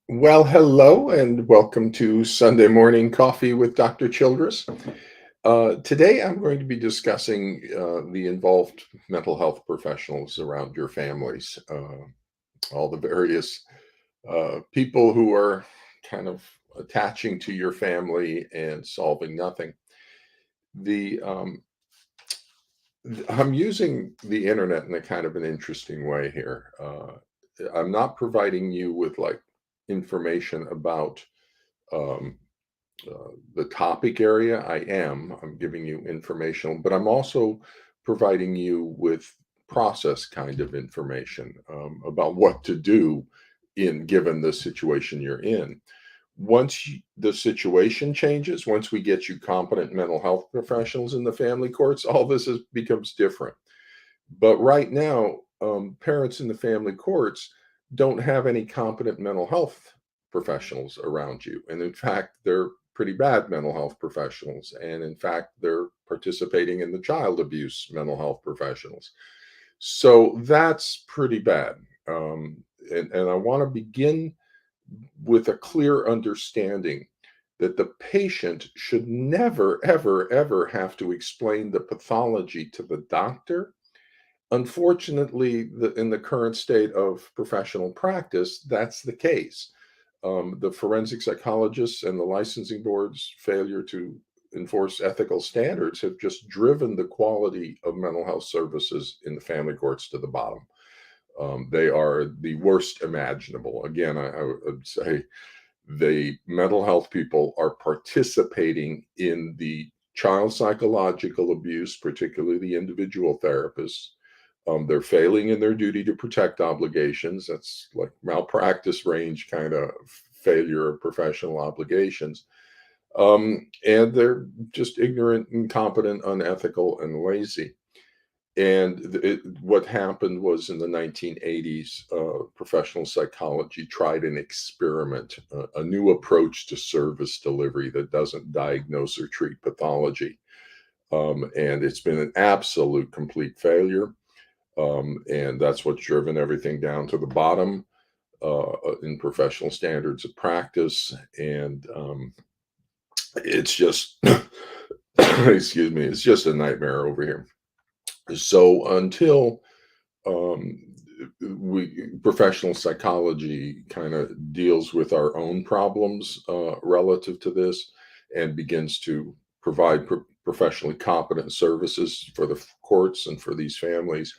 Well, hello and welcome to Sunday Morning Coffee with Dr. Childress. Today I'm going to be discussing the involved mental health professionals around your families, all the various people who are kind of attaching to your family and solving nothing. The I'm using the internet in a kind of an interesting way here. I'm not providing you with like information about um, the topic area. I'm giving you informational, but I'm also providing you with process kind of information about what to do in given the situation you're in. The situation changes, once we get you competent mental health professionals in the family courts, all becomes different. But right now, parents in the family courts don't have any competent mental health professionals around you. And in fact, they're pretty bad mental health professionals. And in fact, they're participating in the child abuse mental health professionals. So that's pretty bad. And I want to begin with a clear understanding that the patient should never, ever, ever have to explain the pathology to the doctor. Unfortunately, in the current state of professional practice, that's the case. The forensic psychologists and the licensing board's failure to enforce ethical standards have just driven the quality of mental health services in the family courts to the bottom. They are the worst imaginable. Again, I would say the mental health people are participating in the child psychological abuse, particularly the individual therapists. They're failing in their duty to protect obligations. That's like malpractice range kind of failure of professional obligations. And they're just ignorant, incompetent, unethical, and lazy. And what happened was in the 1980s, professional psychology tried an experiment, a new approach to service delivery that doesn't diagnose or treat pathology. And it's been an absolute complete failure. And that's what's driven everything down to the bottom in professional standards of practice. And it's just, excuse me, it's just a nightmare over here. So until um, we professional psychology kind of deals with our own problems relative to this and begins to provide professionally competent services for the courts and for these families,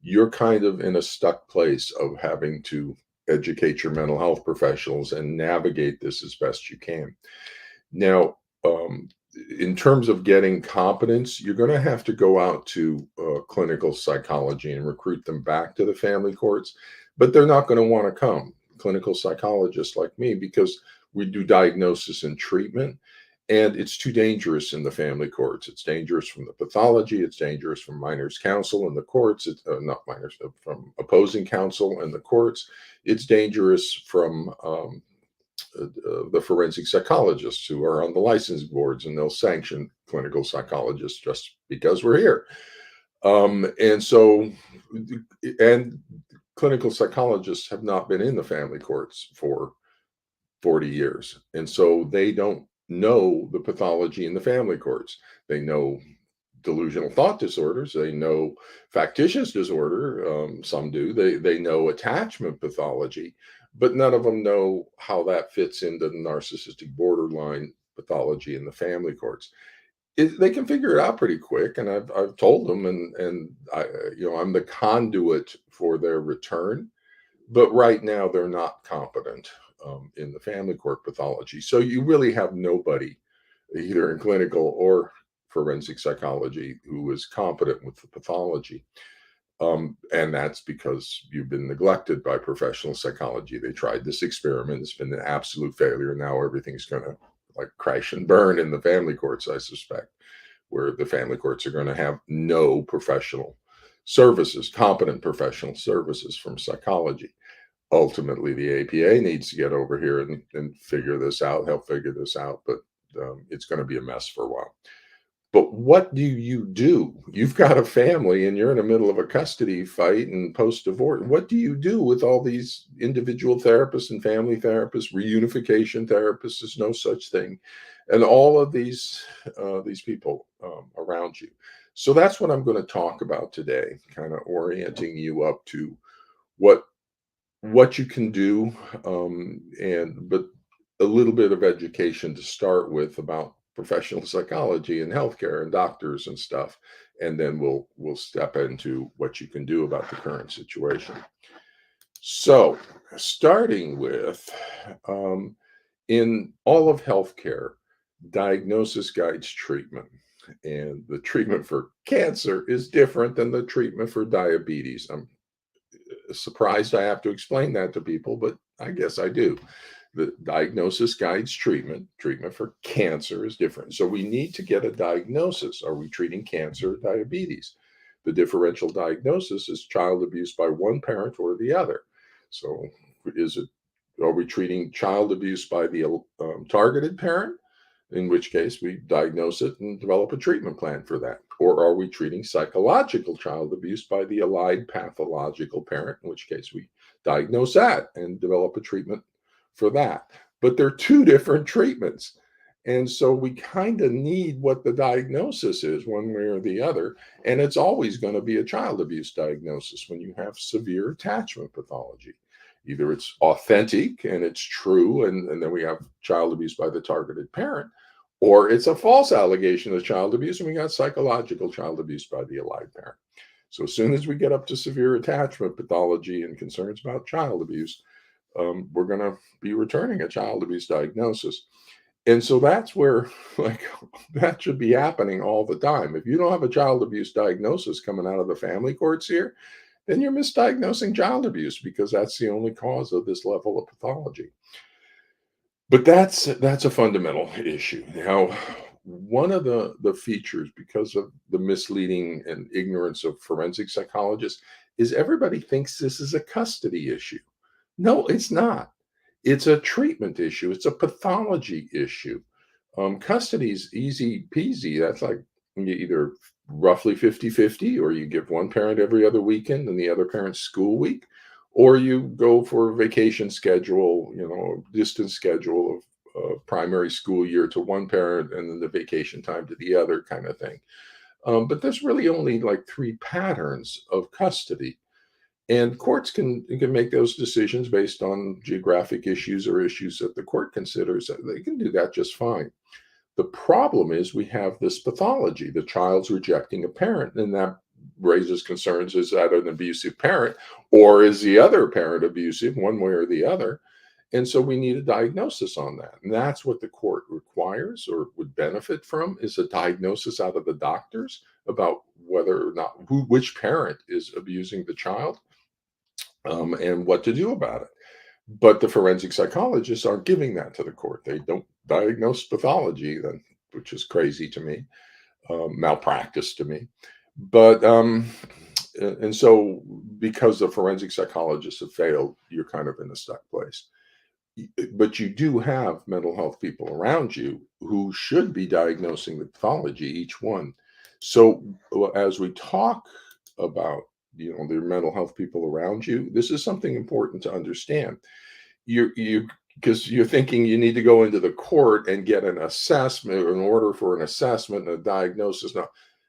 you're kind of in a stuck place of having to educate your mental health professionals and navigate this as best you can. Now, in terms of getting competence, you're going to have to go out to clinical psychology and recruit them back to the family courts, but they're not going to want to come, clinical psychologists like me, because we do diagnosis and treatment. And it's too dangerous in the family courts. It's dangerous from the pathology. It's dangerous from minors counsel in the courts. It's not minors, from opposing counsel in the courts. It's dangerous from the forensic psychologists who are on the license boards, and they'll sanction clinical psychologists just because we're here. And so, and clinical psychologists have not been in the family courts for 40 years. And so they don't know the pathology in the family courts. They know delusional thought disorders. They know factitious disorder. Some do. They know attachment pathology, but none of them know how that fits into the narcissistic borderline pathology in the family courts. They can figure it out pretty quick, and I've told them, and I'm the conduit for their return. But right now, they're not competent in the family court pathology. So you really have nobody, either in clinical or forensic psychology, who is competent with the pathology. And that's because you've been neglected by professional psychology. They tried this experiment, it's been an absolute failure. Now everything's going to like crash and burn in the family courts, I suspect, where the family courts are going to have no professional services, competent professional services from psychology. Ultimately, the APA needs to get over here and figure this out, help figure this out, but it's going to be a mess for a while. But what do you do? You've got a family and you're in the middle of a custody fight and post-divorce. What do you do with all these individual therapists and family therapists, reunification therapists? There's no such thing, and all of these people around you. So that's what I'm going to talk about today, kind of orienting you up to what you can do, and but a little bit of education to start with about professional psychology and healthcare and doctors and stuff, and then we'll step into what you can do about the current situation. So, starting with, um, in all of healthcare, diagnosis guides treatment, and the treatment for cancer is different than the treatment for diabetes. I'm surprised I have to explain that to people, but I guess I do. The diagnosis guides treatment. Treatment for cancer is different. So we need to get a diagnosis. Are we treating cancer or diabetes? The differential diagnosis is child abuse by one parent or the other. So is it are we treating child abuse by the targeted parent, in which case we diagnose it and develop a treatment plan for that? Or are we treating psychological child abuse by the allied pathological parent, in which case we diagnose that and develop a treatment for that? But they're two different treatments. And so we kind of need what the diagnosis is, one way or the other. And it's always going to be a child abuse diagnosis when you have severe attachment pathology. Either it's authentic and it's true, and then we have child abuse by the targeted parent, or it's a false allegation of child abuse and we got psychological child abuse by the allied parent. So as soon as we get up to severe attachment pathology and concerns about child abuse, we're going to be returning a child abuse diagnosis. And so that's where, like, that should be happening all the time. If you don't have a child abuse diagnosis coming out of the family courts here, then you're misdiagnosing child abuse because that's the only cause of this level of pathology. But that's a fundamental issue. Now, one of the features, because of the misleading and ignorance of forensic psychologists, is everybody thinks this is a custody issue. No, it's not. It's a treatment issue. It's a pathology issue. Custody is easy peasy. That's like you either roughly 50-50, or you give one parent every other weekend and the other parent's school week, or you go for a vacation schedule, distance schedule of primary school year to one parent and then the vacation time to the other kind of thing. But there's really only like three patterns of custody. And courts can make those decisions based on geographic issues or issues that the court considers. They can do that just fine. The problem is we have this pathology. The child's rejecting a parent, and that raises concerns. Is that an abusive parent, or is the other parent abusive, one way or the other? And so we need a diagnosis on that. And that's what the court requires or would benefit from, is a diagnosis out of the doctors about whether or not which parent is abusing the child, and what to do about it. But the forensic psychologists aren't giving that to the court. They don't diagnose pathology, then, which is crazy to me, malpractice to me. But and so because the forensic psychologists have failed, you're kind of in a stuck place. But you do have mental health people around you who should be diagnosing the pathology, each one. So as we talk about the mental health people around you, this is something important to understand. You because you're thinking you need to go into the court and get an assessment, or an order for an assessment and a diagnosis.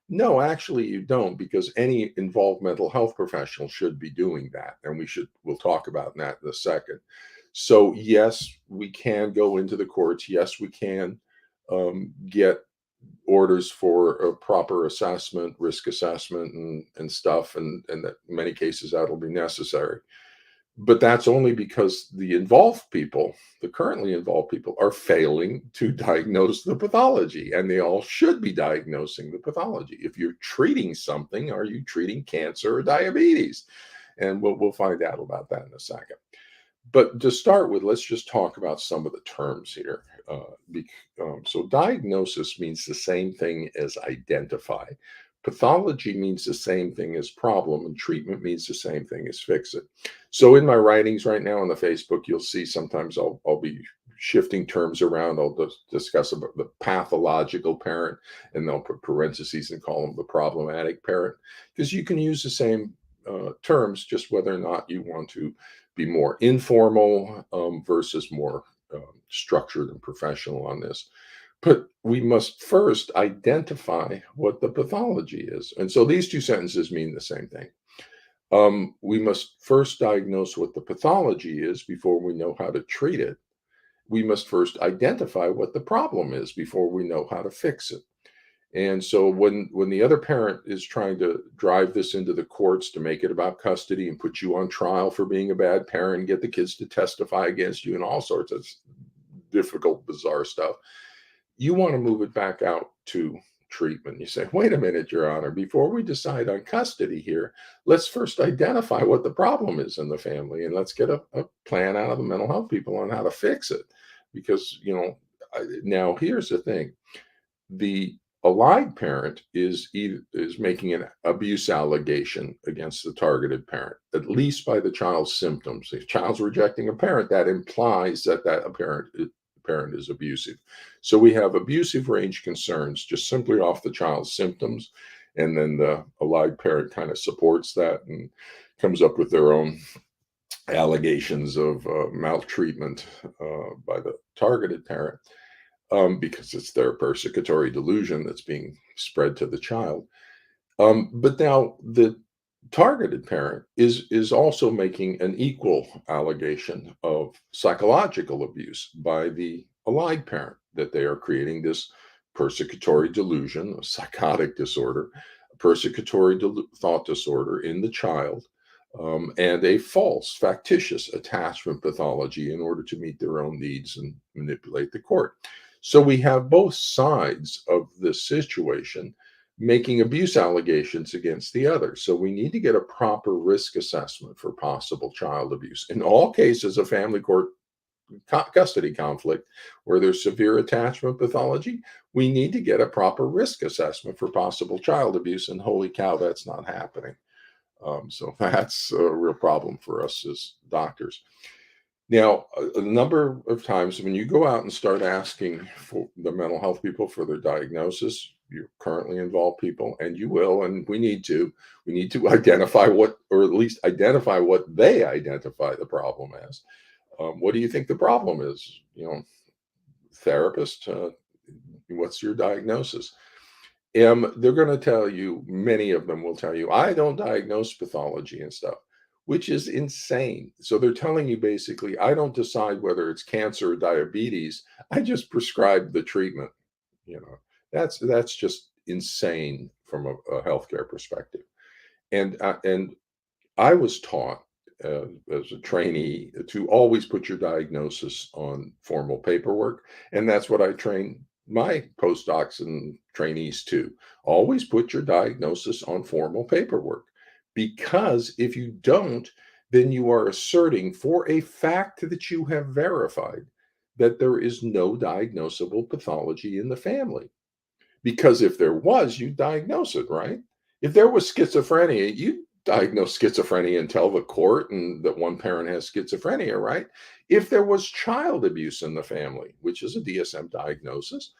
No, actually you don't, because any involved mental health professional should be doing that, and we'll talk about that in a second. So yes, we can go into the courts. Yes, we can get orders for a proper assessment, risk assessment, and stuff, and that in many cases that'll be necessary. But that's only because the currently involved people, are failing to diagnose the pathology, and they all should be diagnosing the pathology. If you're treating something, are you treating cancer or diabetes? And we'll find out about that in a second. But to start with, let's just talk about some of the terms here. So diagnosis means the same thing as identify. Pathology means the same thing as problem, and treatment means the same thing as fix it. So in my writings right now on the Facebook, you'll see sometimes I'll be shifting terms around. I'll discuss about the pathological parent, and they'll put parentheses and call them the problematic parent, because you can use the same terms, just whether or not you want to be more informal versus more structured and professional on this. But we must first identify what the pathology is. And so these two sentences mean the same thing. We must first diagnose what the pathology is before we know how to treat it. We must first identify what the problem is before we know how to fix it. And so when the other parent is trying to drive this into the courts to make it about custody and put you on trial for being a bad parent, get the kids to testify against you and all sorts of difficult, bizarre stuff, you want to move it back out to treatment. You say, wait a minute, Your Honor, before we decide on custody here, let's first identify what the problem is in the family, and let's get a plan out of the mental health people on how to fix it. Because, now here's the thing. The allied parent is making an abuse allegation against the targeted parent, at least by the child's symptoms. If child's rejecting a parent, that implies that parent is abusive. So we have abusive range concerns just simply off the child's symptoms, and then the allied parent kind of supports that and comes up with their own allegations of maltreatment by the targeted parent, because it's their persecutory delusion that's being spread to the child. But now the targeted parent is also making an equal allegation of psychological abuse by the allied parent, that they are creating this persecutory delusion, a psychotic disorder, a persecutory thought disorder in the child, and a false, factitious attachment pathology in order to meet their own needs and manipulate the court. So we have both sides of this situation making abuse allegations against the other. So we need to get a proper risk assessment for possible child abuse. In all cases of family court custody conflict where there's severe attachment pathology, we need to get a proper risk assessment for possible child abuse. And holy cow, that's not happening. So that's a real problem for us as doctors. Now, a number of times when you go out and start asking for the mental health people for their diagnosis, you currently involve people, and you will, and we need to identify what, or at least identify what they identify the problem as. What do you think the problem is? Therapist, what's your diagnosis? They're going to tell you, many of them will tell you, I don't diagnose pathology and stuff, which is insane. So they're telling you basically, I don't decide whether it's cancer or diabetes. I just prescribe the treatment. That's just insane from a healthcare perspective. And I was taught as a trainee to always put your diagnosis on formal paperwork, and that's what I train my postdocs and trainees to. Always put your diagnosis on formal paperwork, because if you don't, then you are asserting for a fact that you have verified that there is no diagnosable pathology in the family. Because if there was, you diagnose it, right? If there was schizophrenia, you diagnose schizophrenia and tell the court and that one parent has schizophrenia, right? If there was child abuse in the family, which is a DSM diagnosis,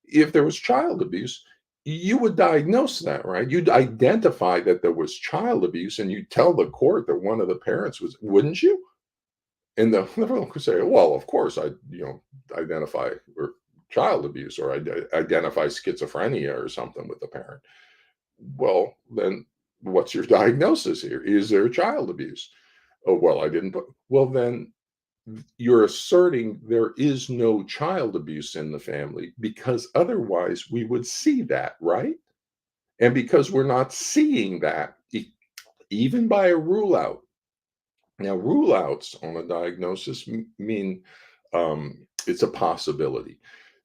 if there was child abuse, you would diagnose that, right? You'd identify that there was child abuse and you'd tell the court that one of the parents was, wouldn't you? And the everyone could say, well, of course, I identify or child abuse, or identify schizophrenia or something with the parent. Well, then what's your diagnosis here? Is there child abuse? Oh, well, I didn't put, well, then you're asserting there is no child abuse in the family, because otherwise we would see that, right? And because we're not seeing that, even by a rule out. Now, rule outs on a diagnosis mean it's a possibility.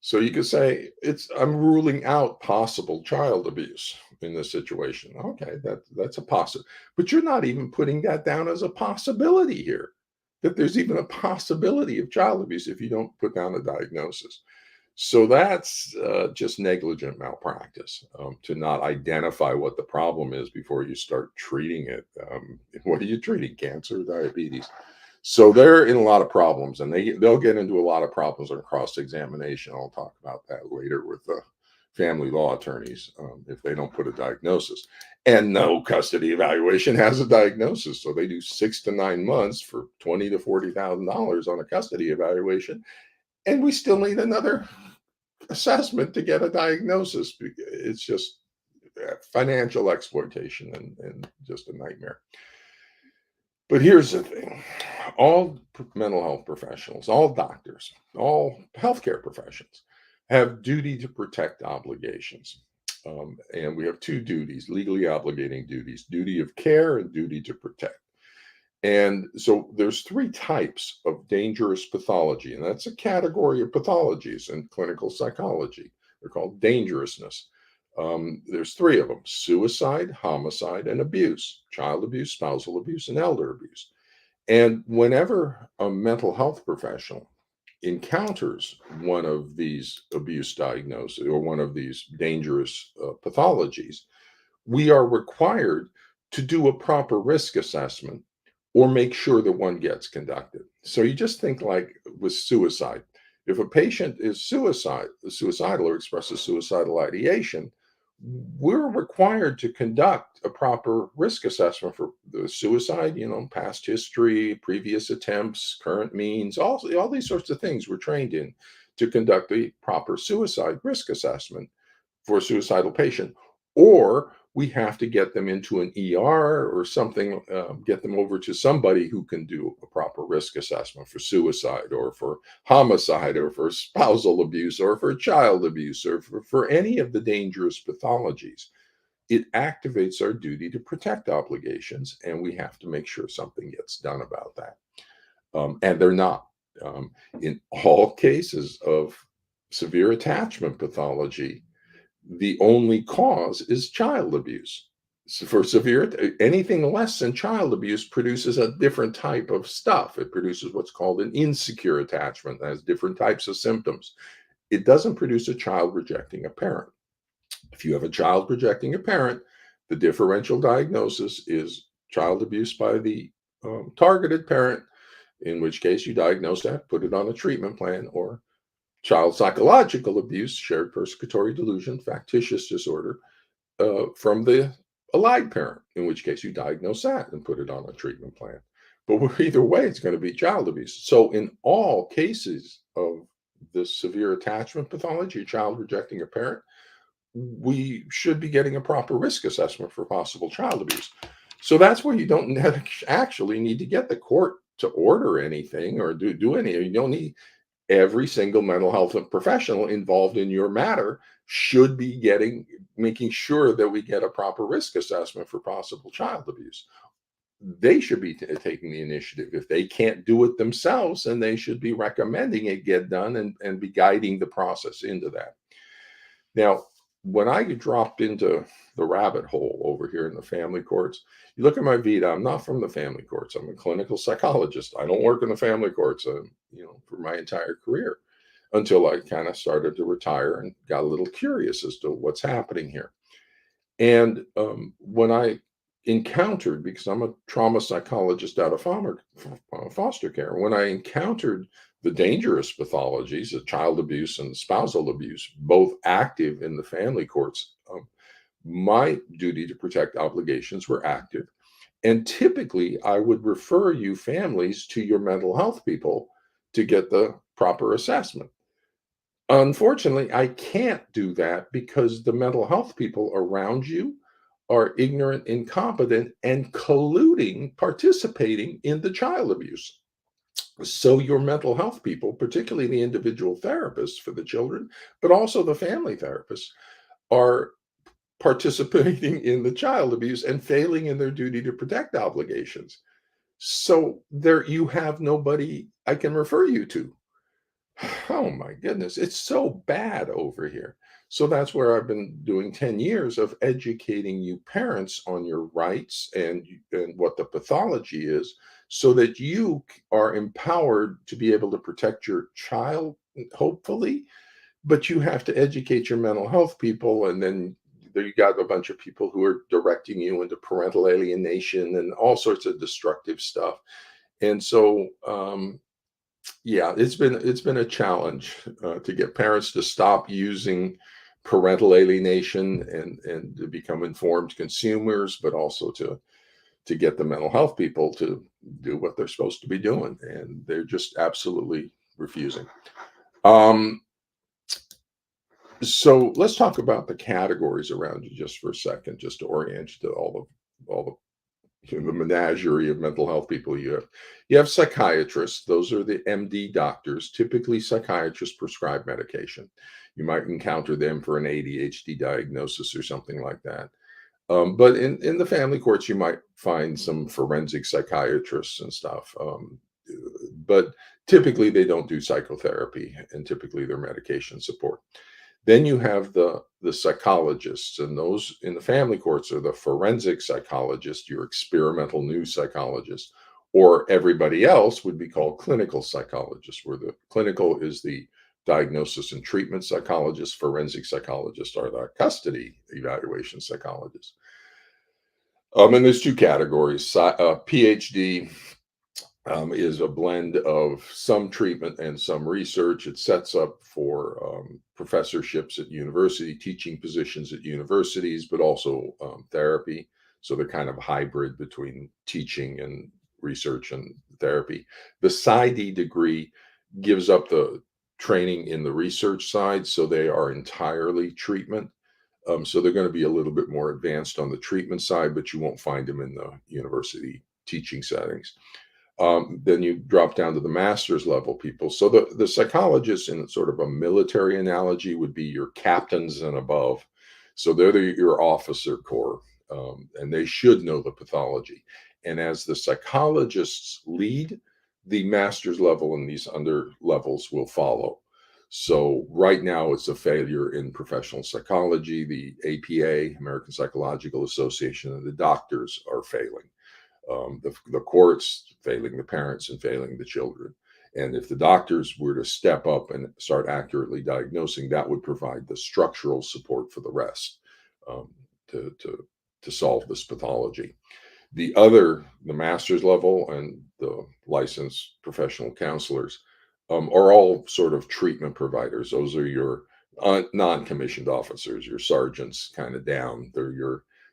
So you could say I'm ruling out possible child abuse in this situation. Okay, that's a possible, but you're not even putting that down as a possibility here, that there's even a possibility of child abuse if you don't put down a diagnosis. So that's just negligent malpractice, to not identify what the problem is before you start treating it. What are you treating? Cancer or diabetes? So they're in a lot of problems, and they'll get into a lot of problems on cross examination. I'll talk about that later with the family law attorneys if they don't put a diagnosis. And no custody evaluation has a diagnosis, so they do 6 to 9 months for $20,000 to $40,000 on a custody evaluation, and we still need another assessment to get a diagnosis. It's just financial exploitation and just a nightmare. But here's the thing, all mental health professionals, all doctors, all healthcare professions have duty to protect obligations. And we have two duties, legally obligating duties, duty of care and duty to protect. And so there's three types of dangerous pathology, and that's a category of pathologies in clinical psychology. They're called dangerousness. There's three of them: suicide, homicide, and abuse, child abuse, spousal abuse, and elder abuse. And whenever a mental health professional encounters one of these abuse diagnoses or one of these dangerous pathologies, we are required to do a proper risk assessment or make sure that one gets conducted. So you just think like with suicide. If a patient is suicidal or expresses suicidal ideation, we're required to conduct a proper risk assessment for the suicide, past history, previous attempts, current means, all these sorts of things we're trained in to conduct a proper suicide risk assessment for a suicidal patient, or we have to get them into an ER or something, get them over to somebody who can do a proper risk assessment for suicide or for homicide or for spousal abuse or for child abuse or for any of the dangerous pathologies. It activates our duty to protect obligations, and we have to make sure something gets done about that. And they're not. In all cases of severe attachment pathology, the only cause is child abuse. So for severe, anything less than child abuse produces a different type of stuff. It produces what's called an insecure attachment that has different types of symptoms. It doesn't produce a child rejecting a parent. If you have a child rejecting a parent, the differential diagnosis is child abuse by the targeted parent, in which case you diagnose that, put it on a treatment plan, or child psychological abuse, shared persecutory delusion, factitious disorder, from the allied parent, in which case you diagnose that and put it on a treatment plan. But either way, it's going to be child abuse. So in all cases of this severe attachment pathology, a child rejecting a parent, we should be getting a proper risk assessment for possible child abuse. So that's where you don't actually need to get the court to order anything or do anything. You don't need every single mental health professional involved in your matter should be making sure that we get a proper risk assessment for possible child abuse. They should be taking the initiative. If they can't do it themselves, then they should be recommending it get done and be guiding the process into that. Now, when I get dropped into the rabbit hole over here in the family courts, you look at my vita. I'm not from the family courts. I'm a clinical psychologist. I don't work in the family courts, for my entire career until I kind of started to retire and got a little curious as to what's happening here. And when I encountered, because I'm a trauma psychologist out of foster care, when I encountered the dangerous pathologies of child abuse and spousal abuse, both active in the family courts, my duty to protect obligations were active. And typically, I would refer you families to your mental health people to get the proper assessment. Unfortunately, I can't do that because the mental health people around you are ignorant, incompetent, and colluding, participating in the child abuse. So your mental health people, particularly the individual therapists for the children, but also the family therapists, are participating in the child abuse and failing in their duty to protect obligations. So there you have nobody I can refer you to. Oh my goodness, it's so bad over here. So that's where I've been doing 10 years of educating you parents on your rights and what the pathology is so that you are empowered to be able to protect your child, hopefully, but you have to educate your mental health people, and then there you got a bunch of people who are directing you into parental alienation and all sorts of destructive stuff. And so, yeah, it's been a challenge to get parents to stop using parental alienation and to become informed consumers, but also to get the mental health people to do what they're supposed to be doing, and they're just absolutely refusing. Um, so let's talk about the categories around you just for a second, just to orient you to all the menagerie of mental health people you have. You have psychiatrists; those are the MD doctors. Typically, psychiatrists prescribe medication. You might encounter them for an ADHD diagnosis or something like that. But in the family courts, you might find some forensic psychiatrists and stuff. But typically, they don't do psychotherapy, and typically, they're medication support. Then you have the psychologists, and those in the family courts are the forensic psychologist, your experimental new psychologist, or everybody else would be called clinical psychologists, where the clinical is the diagnosis and treatment psychologist, forensic psychologists are the custody evaluation psychologists. And there's two categories. PhD is a blend of some treatment and some research. It sets up for professorships at university, teaching positions at universities, but also therapy. So they're kind of hybrid between teaching and research and therapy. The PsyD degree gives up the training in the research side, so they are entirely treatment. So they're going to be a little bit more advanced on the treatment side, but you won't find them in the university teaching settings. Then you drop down to the master's level people. So the psychologists, in sort of a military analogy, would be your captains and above. So they're your officer corps, and they should know the pathology. And as the psychologists lead, the master's level and these under levels will follow. So right now, it's a failure in professional psychology. The APA, American Psychological Association, and the doctors are failing, the courts failing the parents and failing the children. And if the doctors were to step up and start accurately diagnosing, that would provide the structural support for the rest, um, to solve this pathology. The master's level and the licensed professional counselors are all sort of treatment providers. Those are your non-commissioned officers, your sergeants kind of down. They're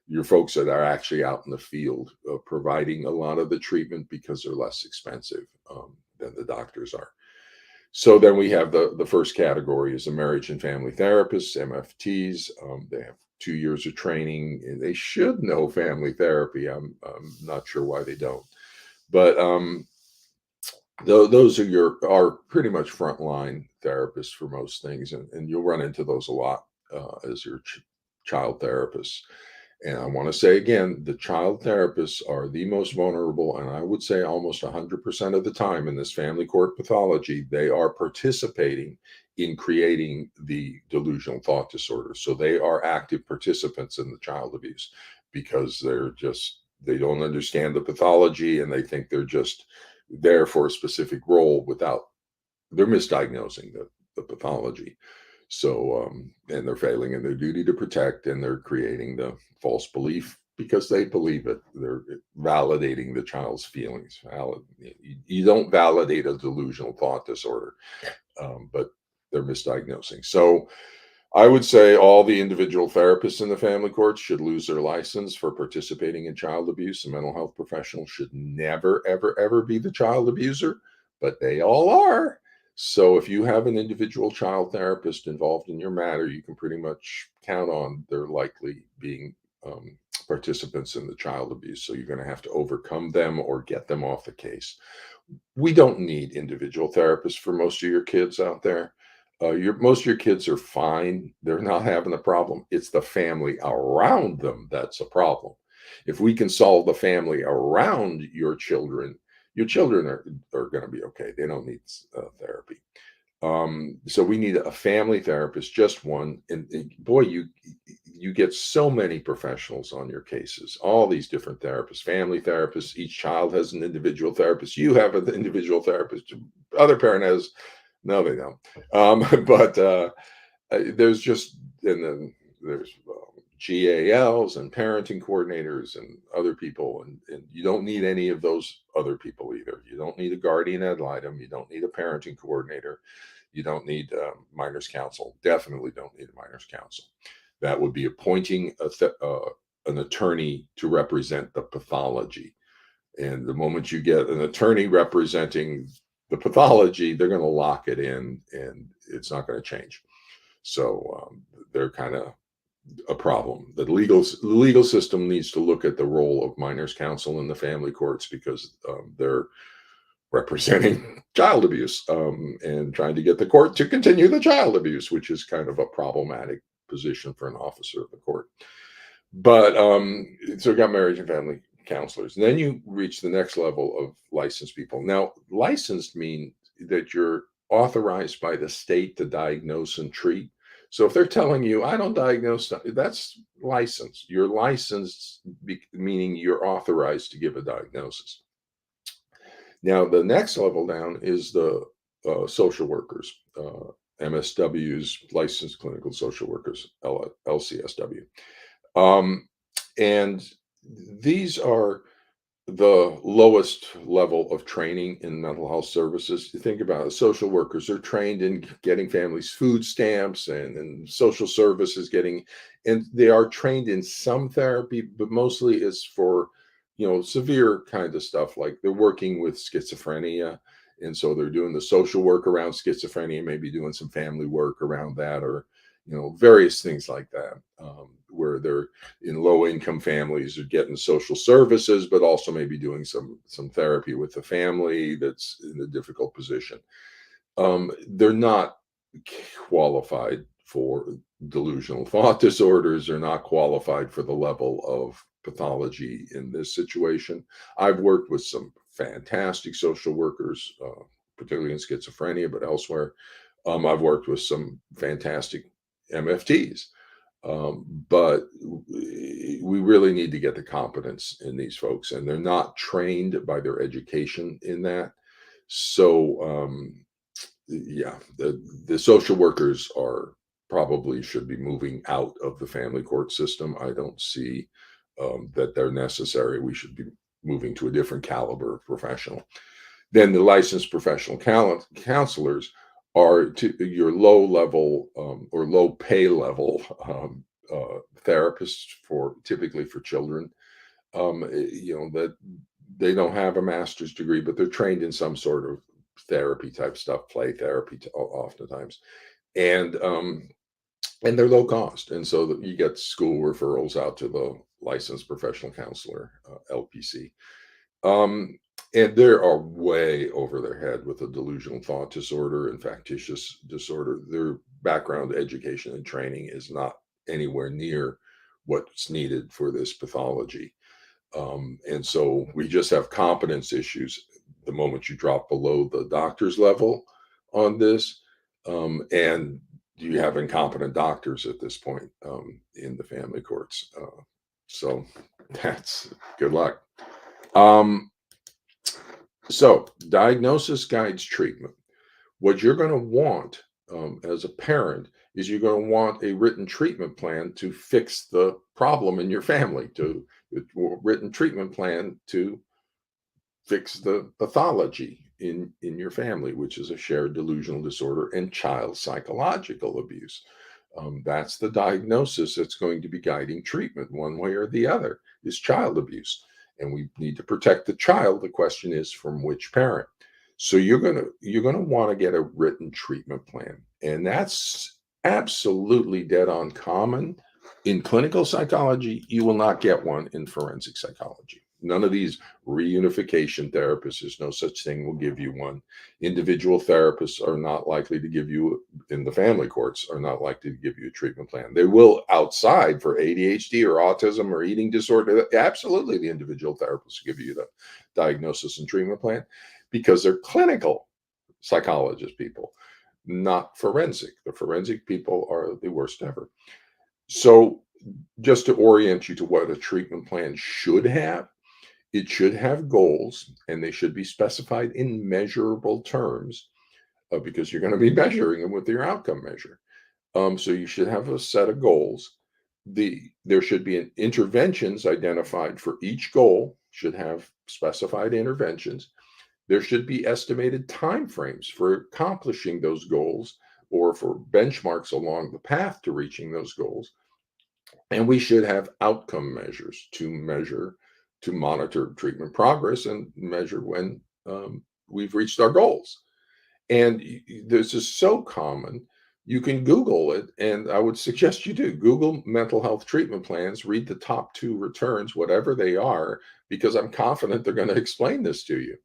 your folks that are actually out in the field providing a lot of the treatment because they're less expensive than the doctors are. So then we have the first category is the marriage and family therapists, MFTs. They have 2 years of training, and they should know family therapy. I'm not sure why they don't, but those are pretty much frontline therapists for most things, and you'll run into those a lot as your child therapists. And I want to say again, the child therapists are the most vulnerable, and I would say almost 100% of the time in this family court pathology, they are participating in creating the delusional thought disorder. So they are active participants in the child abuse because they don't understand the pathology and they think they're just there for a specific role without they're misdiagnosing the pathology. So, and they're failing in their duty to protect, and they're creating the false belief because they believe it. They're validating the child's feelings. You don't validate a delusional thought disorder, but they're misdiagnosing. So, I would say all the individual therapists in the family courts should lose their license for participating in child abuse. A mental health professional should never, ever, ever be the child abuser, but they all are. So if you have an individual child therapist involved in your matter, you can pretty much count on they're likely being participants in the child abuse. So you're going to have to overcome them or get them off the case. We don't need individual therapists for most of your kids out there. Most of your kids are fine. They're not having a problem. It's the family around them that's a problem. If we can solve the family around your children are going to be okay. They don't need therapy. So we need a family therapist, just one. And boy, you get so many professionals on your cases, all these different therapists, family therapists. Each child has an individual therapist. You have an individual therapist. Other parent has, no, they don't. But there's just, and then there's GALs and parenting coordinators and other people. And you don't need any of those other people either. You don't need a guardian ad litem. You don't need a parenting coordinator. You don't need minors counsel. Definitely don't need a minors counsel. That would be appointing an attorney to represent the pathology. And the moment you get an attorney representing the pathology, they're going to lock it in and it's not going to change. So they're kind of a problem. The legal system needs to look at the role of minors counsel in the family courts because they're representing child abuse and trying to get the court to continue the child abuse, which is kind of a problematic position for an officer of the court. But so we got marriage and family counselors. And then you reach the next level of licensed people. Now, licensed mean that you're authorized by the state to diagnose and treat. So if they're telling you, I don't diagnose, that's licensed. You're licensed, meaning you're authorized to give a diagnosis. Now, the next level down is the social workers, MSWs, licensed clinical social workers, LCSW. And these are the lowest level of training in mental health services. You think about it, social workers are trained in getting families food stamps and social services getting, and they are trained in some therapy, but mostly it's for, severe kind of stuff. Like they're working with schizophrenia. And so they're doing the social work around schizophrenia, maybe doing some family work around that, or, various things like that, where they're in low income families are getting social services, but also maybe doing some therapy with the family that's in a difficult position. They're not qualified for delusional thought disorders. They're not qualified for the level of pathology in this situation. I've worked with some fantastic social workers, particularly in schizophrenia, but elsewhere. I've worked with some fantastic MFTs. But we really need to get the competence in these folks, and they're not trained by their education in that. So, yeah, the social workers are probably should be moving out of the family court system. I don't see that they're necessary. We should be moving to a different caliber of professional. Then the licensed professional counselors are to your low level or low pay level therapists for typically for children. That they don't have a master's degree, but they're trained in some sort of therapy type stuff, play therapy, oftentimes, and they're low cost, and so that you get school referrals out to the licensed professional counselor, LPC. Um, and they are way over their head with a delusional thought disorder and factitious disorder. Their background education and training is not anywhere near what's needed for this pathology. And so we just have competence issues the moment you drop below the doctor's level on this. And you have incompetent doctors at this point in the family courts. So that's good luck. So diagnosis guides treatment. What you're going to want as a parent is you're going to want a written treatment plan to fix the problem in your family, to written treatment plan to fix the pathology in your family, which is a shared delusional disorder and child psychological abuse. That's the diagnosis that's going to be guiding treatment one way or the other is child abuse. And we need to protect the child. The question is from which parent. So you're gonna want to get a written treatment plan. And that's absolutely dead on common. In clinical psychology, you will not get one in forensic psychology. None of these reunification therapists, there's no such thing, will give you one. Individual therapists are not likely to give you, in the family courts, are not likely to give you a treatment plan. They will outside for ADHD or autism or eating disorder. Absolutely, the individual therapists will give you the diagnosis and treatment plan because they're clinical psychologist people, not forensic. The forensic people are the worst ever. So, just to orient you to what a treatment plan should have, it should have goals and they should be specified in measurable terms because you're going to be measuring them with your outcome measure. So, you should have a set of goals. There should be an interventions identified for each goal, should have specified interventions. There should be estimated timeframes for accomplishing those goals or for benchmarks along the path to reaching those goals. And we should have outcome measures to monitor treatment progress and measure when we've reached our goals. And this is so common. You can Google it, and I would suggest you do. Google mental health treatment plans, read the top two returns, whatever they are, because I'm confident they're going to explain this to you,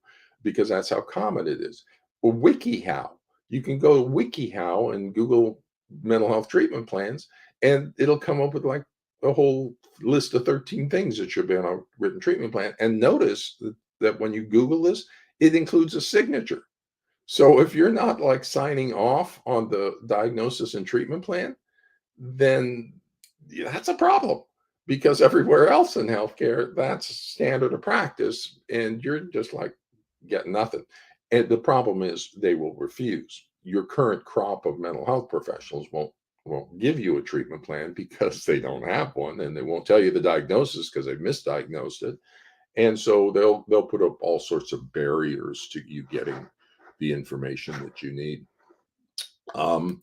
because that's how common it is. Or WikiHow. You can go to WikiHow and Google mental health treatment plans, and it'll come up with like a whole list of 13 things that should be on a written treatment plan. And notice that when you Google this, it includes a signature. So if you're not like signing off on the diagnosis and treatment plan, then that's a problem, because everywhere else in healthcare, that's standard of practice, and you're just like getting nothing. And the problem is they will refuse. Your current crop of mental health professionals won't give you a treatment plan because they don't have one, and they won't tell you the diagnosis because they've misdiagnosed it. And so they'll put up all sorts of barriers to you getting the information that you need. Um,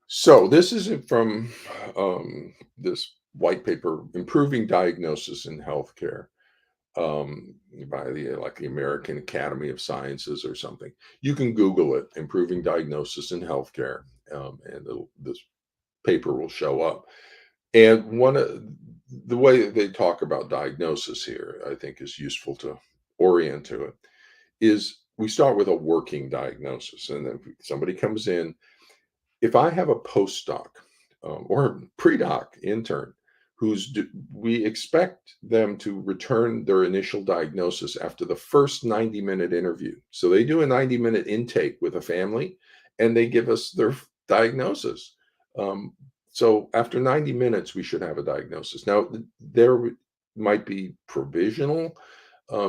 so this is from this white paper, "Improving Diagnosis in Healthcare," by the American Academy of Sciences or something. You can Google it, "Improving Diagnosis in Healthcare," and this paper will show up. And one of the way that they talk about diagnosis here, I think, is useful to orient to it. Is we start with a working diagnosis, and then somebody comes in. If I have a postdoc or pre-doc intern we expect them to return their initial diagnosis after the first 90-minute interview. So they do a 90-minute intake with a family, and they give us their diagnosis. Um, so after 90 minutes, we should have a diagnosis. Now, there might be provisional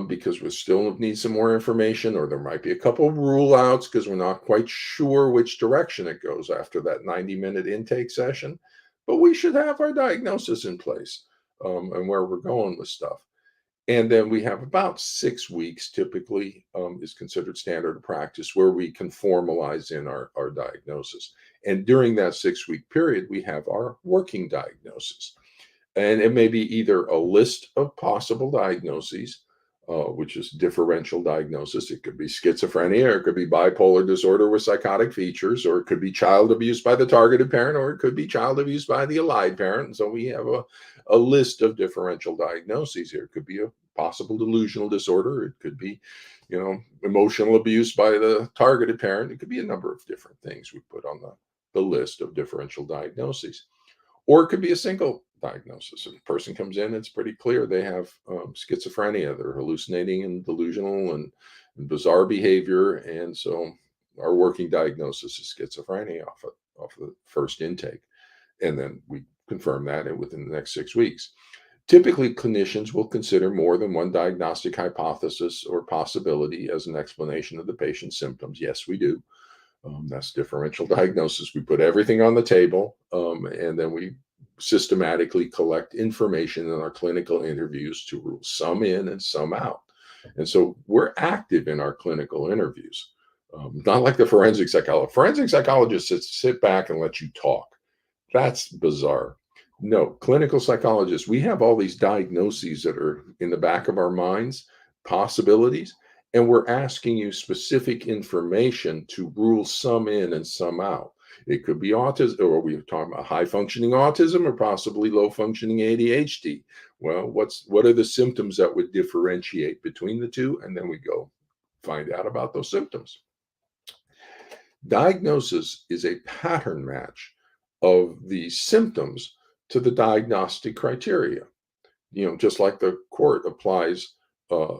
because we still need some more information, or there might be a couple of rule outs because we're not quite sure which direction it goes after that 90-minute intake session. But we should have our diagnosis in place, and where we're going with stuff. And then we have about 6 weeks, typically, is considered standard practice, where we can formalize in our diagnosis. And during that 6-week period, we have our working diagnosis. And it may be either a list of possible diagnoses, which is differential diagnosis. It could be schizophrenia, or it could be bipolar disorder with psychotic features, or it could be child abuse by the targeted parent, or it could be child abuse by the allied parent. And so we have a list of differential diagnoses here. It could be a possible delusional disorder. It could be, emotional abuse by the targeted parent. It could be a number of different things we put on the list of differential diagnoses. Or it could be a single diagnosis. If a person comes in, it's pretty clear they have schizophrenia. They're hallucinating and delusional and bizarre behavior. And so our working diagnosis is schizophrenia off the first intake. And then we confirm that within the next 6 weeks. Typically, clinicians will consider more than one diagnostic hypothesis or possibility as an explanation of the patient's symptoms. Yes, we do. That's differential diagnosis. We put everything on the table, and then we systematically collect information in our clinical interviews to rule some in and some out. And so we're active in our clinical interviews, not like the forensic psychologist. Forensic psychologists sit back and let you talk. That's bizarre. No, clinical psychologists, we have all these diagnoses that are in the back of our minds, possibilities, and we're asking you specific information to rule some in and some out. It could be autism, or we're talking about high functioning autism, or possibly low functioning ADHD. Well, what are the symptoms that would differentiate between the two? And then we go find out about those symptoms. Diagnosis is a pattern match of the symptoms to the diagnostic criteria. Just like the court applies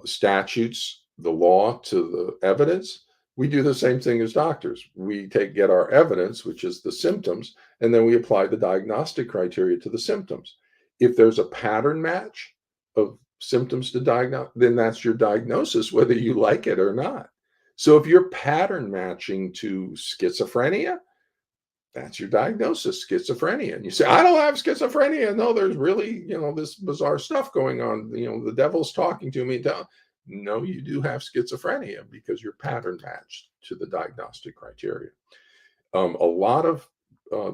statutes, the law to the evidence, we do the same thing as doctors. We get our evidence, which is the symptoms, and then we apply the diagnostic criteria to the symptoms. If there's a pattern match of symptoms to diagnose, then that's your diagnosis, whether you like it or not. So if you're pattern matching to schizophrenia, That's your diagnosis, schizophrenia. And you say, I don't have schizophrenia. No, there's really, this bizarre stuff going on. The devil's talking to me. No, you do have schizophrenia because you're pattern matched to the diagnostic criteria. A lot of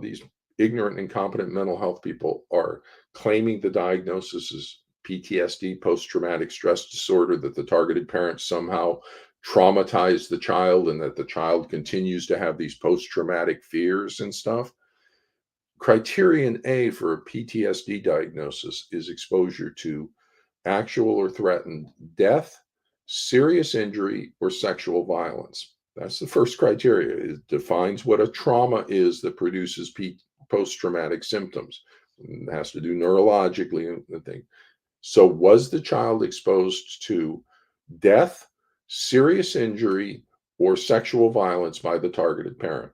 these ignorant, incompetent mental health people are claiming the diagnosis is PTSD, post traumatic stress disorder, that the targeted parents somehow traumatized the child and that the child continues to have these post traumatic fears and stuff. Criterion A for a PTSD diagnosis is exposure to actual or threatened death, serious injury, or sexual violence. That's the first criteria. It defines what a trauma is that produces post traumatic symptoms. It has to do neurologically and thing. So, was the child exposed to death, serious injury, or sexual violence by the targeted parent?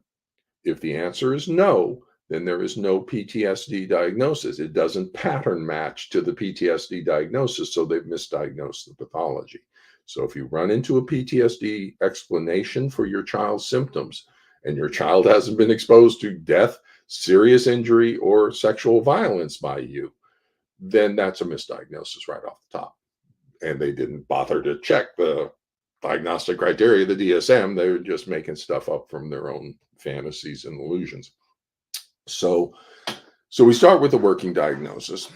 If the answer is no, then there is no PTSD diagnosis. It doesn't pattern match to the PTSD diagnosis, so they've misdiagnosed the pathology. So if you run into a PTSD explanation for your child's symptoms and your child hasn't been exposed to death, serious injury, or sexual violence by you, then that's a misdiagnosis right off the top. And they didn't bother to check the diagnostic criteria, the DSM. They were just making stuff up from their own fantasies and illusions. So we start with the working diagnosis.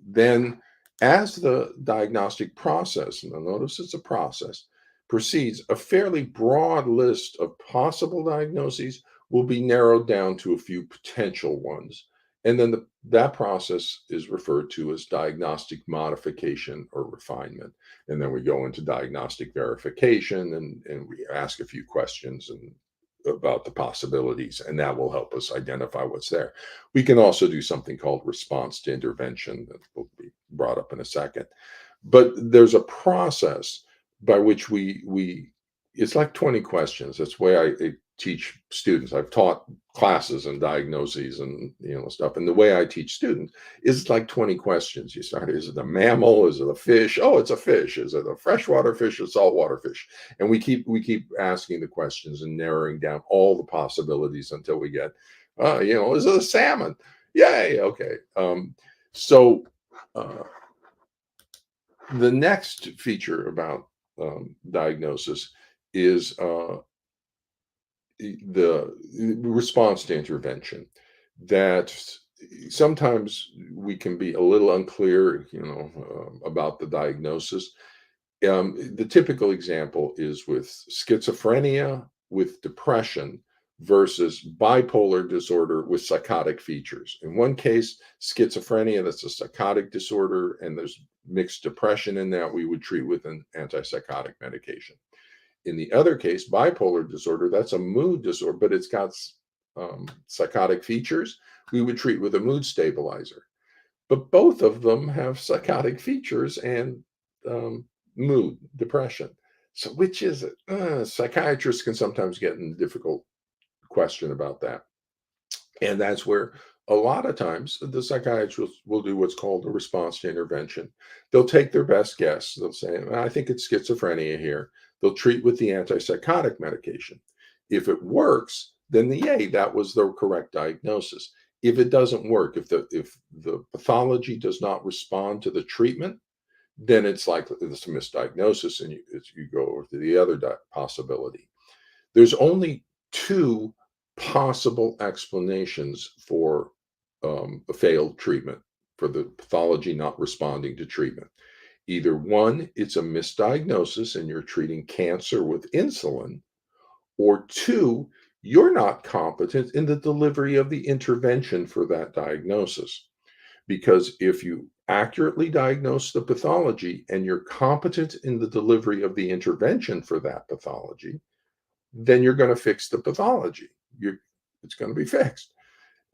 Then, as the diagnostic process, and notice it's a process, proceeds, a fairly broad list of possible diagnoses will be narrowed down to a few potential ones. And then that process is referred to as diagnostic modification or refinement. And then we go into diagnostic verification and we ask a few questions and about the possibilities, and that will help us identify what's there. We can also do something called response to intervention that will be brought up in a second. But there's a process by which we it's like 20 questions. That's the way I teach students. I've taught classes and diagnoses and stuff. And the way I teach students is like 20 questions. You start, is it a mammal? Is it a fish? Oh, it's a fish. Is it a freshwater fish or saltwater fish? And we keep asking the questions and narrowing down all the possibilities until we get, is it a salmon? Yay. Okay. So the next feature about diagnosis is the response to intervention. That sometimes we can be a little unclear, about the diagnosis. The typical example is with schizophrenia, with depression, versus bipolar disorder with psychotic features. In one case, schizophrenia, that's a psychotic disorder, and there's mixed depression in that, we would treat with an antipsychotic medication. In the other case, bipolar disorder, that's a mood disorder, but it's got psychotic features. We would treat with a mood stabilizer. But both of them have psychotic features and mood, depression. So which is it? Psychiatrists can sometimes get in difficult question about that. And that's where a lot of times the psychiatrists will do what's called a response to intervention. They'll take their best guess. They'll say, I think it's schizophrenia here. They'll treat with the antipsychotic medication. If it works, then yay, that was the correct diagnosis. If it doesn't work, if the pathology does not respond to the treatment, then it's like it's a misdiagnosis, and you go over to the other possibility. There's only two possible explanations for a failed treatment, for the pathology not responding to treatment. Either one, it's a misdiagnosis and you're treating cancer with insulin, or two, you're not competent in the delivery of the intervention for that diagnosis. Because if you accurately diagnose the pathology and you're competent in the delivery of the intervention for that pathology, then you're going to fix the pathology. It's going to be fixed.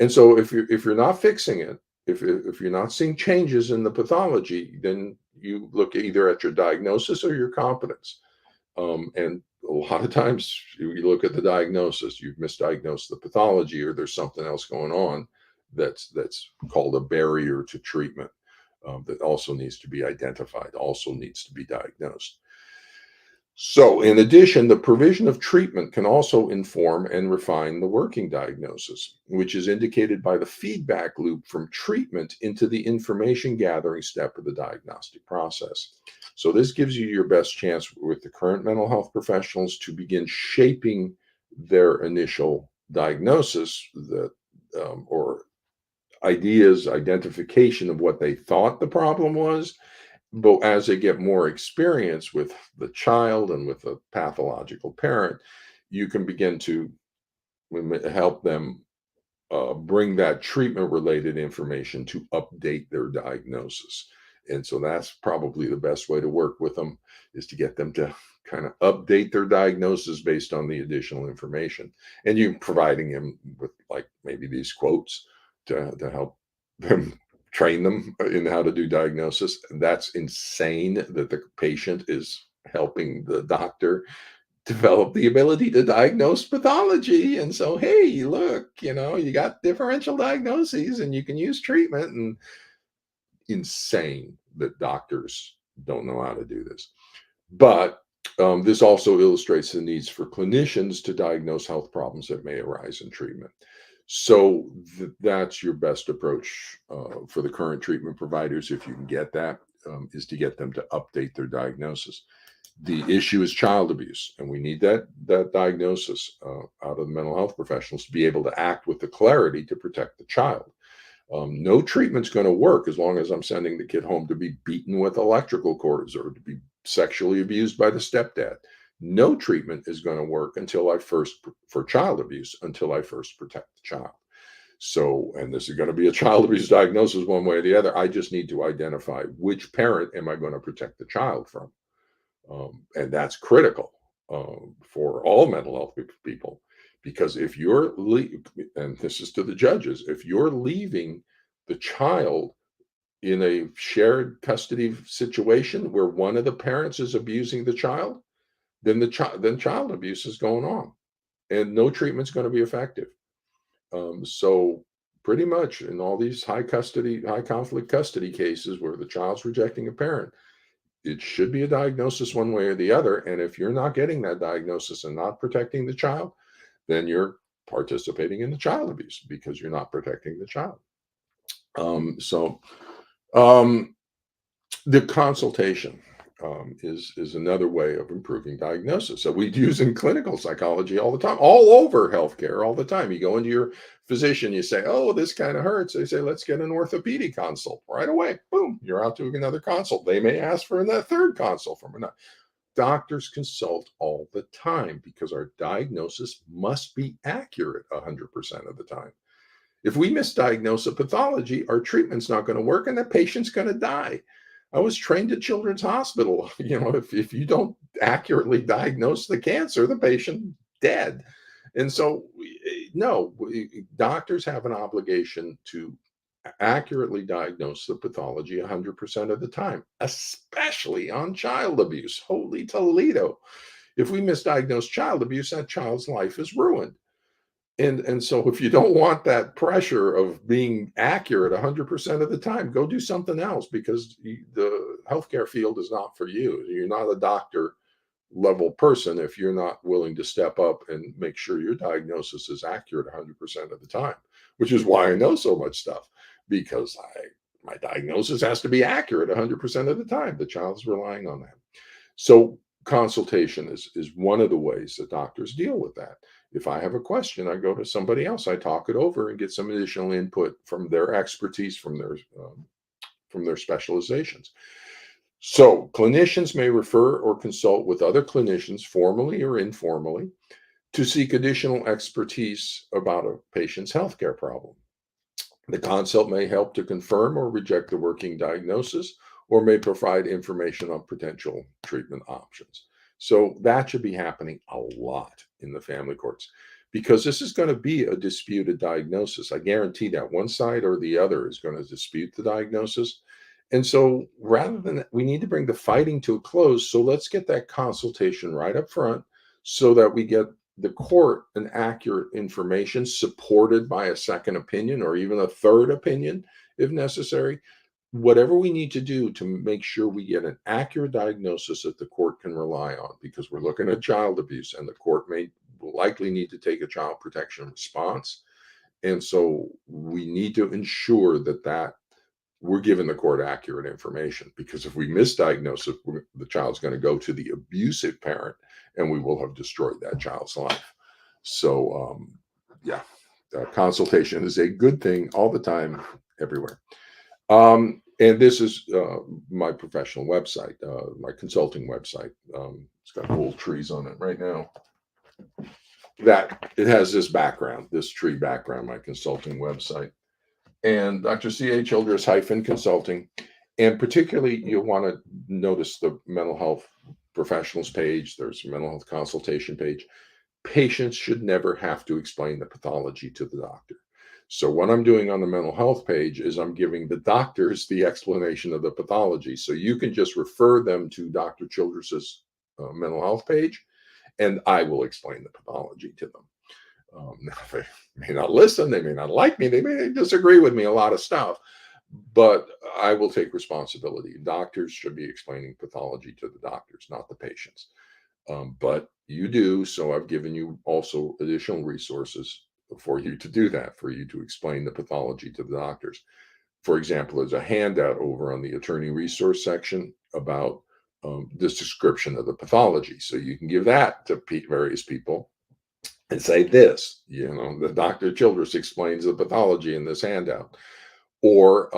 And so if you're not fixing it, if you're not seeing changes in the pathology, then you look either at your diagnosis or your competence. And a lot of times you look at the diagnosis, you've misdiagnosed the pathology, or there's something else going on that's called a barrier to treatment, that also needs to be identified, also needs to be diagnosed. So, in addition, the provision of treatment can also inform and refine the working diagnosis, which is indicated by the feedback loop from treatment into the information gathering step of the diagnostic process. So, this gives you your best chance with the current mental health professionals to begin shaping their initial diagnosis or ideas, identification of what they thought the problem was, but as they get more experience with the child and with the pathological parent, you can begin to help them bring that treatment related information to update their diagnosis. And so that's probably the best way to work with them, is to get them to kind of update their diagnosis based on the additional information. And you providing them with like maybe these quotes to help them train them in how to do diagnosis. That's insane that the patient is helping the doctor develop the ability to diagnose pathology. And so, hey, look, you got differential diagnoses and you can use treatment. And insane that doctors don't know how to do this. But this also illustrates the needs for clinicians to diagnose health problems that may arise in treatment. So that's your best approach for the current treatment providers, if you can get that, is to get them to update their diagnosis. The issue is child abuse, and we need that diagnosis out of the mental health professionals to be able to act with the clarity to protect the child. No treatment's going to work as long as I'm sending the kid home to be beaten with electrical cords or to be sexually abused by the stepdad. No treatment is going to work until I first, for child abuse, until I first protect the child. So, and this is going to be a child abuse diagnosis one way or the other. I just need to identify which parent am I going to protect the child from. And that's critical for all mental health people, because if you're and this is to the judges, if you're leaving the child in a shared custody situation where one of the parents is abusing the child, then child abuse is going on, and no treatment's going to be effective. So pretty much in all these high conflict custody cases where the child's rejecting a parent, it should be a diagnosis one way or the other. And if you're not getting that diagnosis and not protecting the child, then you're participating in the child abuse because you're not protecting the child. So um, the consultation is another way of improving diagnosis. So we use in clinical psychology all the time, all over healthcare, all the time. You go into your physician, you say, "Oh, this kind of hurts." They say, "Let's get an orthopedic consult." Right away, boom, you're out to another consult. They may ask for a third consult from another. Doctors consult all the time because our diagnosis must be accurate 100% of the time. If we misdiagnose a pathology, our treatment's not going to work and the patient's going to die. I was trained at Children's Hospital. If you don't accurately diagnose the cancer, the patient dead. And so, no, doctors have an obligation to accurately diagnose the pathology 100% of the time, especially on child abuse. Holy Toledo. If we misdiagnose child abuse, that child's life is ruined. And so if you don't want that pressure of being accurate 100% of the time, go do something else, because the healthcare field is not for you. You're not a doctor level person if you're not willing to step up and make sure your diagnosis is accurate 100% of the time, which is why I know so much stuff, because my diagnosis has to be accurate 100% of the time. The child's relying on that. So consultation is one of the ways that doctors deal with that. If I have a question, I go to somebody else, I talk it over and get some additional input from their expertise, from their specializations. So clinicians may refer or consult with other clinicians, formally or informally, to seek additional expertise about a patient's healthcare problem. The consult may help to confirm or reject the working diagnosis, or may provide information on potential treatment options. So that should be happening a lot in the family courts, because this is going to be a disputed diagnosis. I guarantee that one side or the other is going to dispute the diagnosis. And so rather than that, we need to bring the fighting to a close. So let's get that consultation right up front so that we get the court an accurate information supported by a second opinion or even a third opinion if necessary. whatever we need to do to make sure we get an accurate diagnosis that the court can rely on, because we're looking at child abuse and the court may likely need to take a child protection response. And so we need to ensure that we're giving the court accurate information, because if we misdiagnose it, the child's going to go to the abusive parent and we will have destroyed that child's life. So, yeah, consultation is a good thing all the time, everywhere. And this is my professional website, my consulting website. It's got old trees on it right now. That it has this background, this tree background, my consulting website. And Dr. C.A. Childress Consulting. And particularly, you'll want to notice the mental health professionals page. There's a mental health consultation page. Patients should never have to explain the pathology to the doctor. So what I'm doing on the mental health page is I'm giving the doctors the explanation of the pathology. So you can just refer them to Dr. Childress's mental health page, and I will explain the pathology to them. They may not listen, they may not like me, they may disagree with me a lot of stuff, but I will take responsibility. Doctors should be explaining pathology to the doctors, not the patients. But you do, so I've given you also additional resources for you to do that, for you to explain the pathology to the doctors. For example, there's a handout over on the attorney resource section about this description of the pathology. So you can give that to various people and say this, the Dr. Childress explains the pathology in this handout, or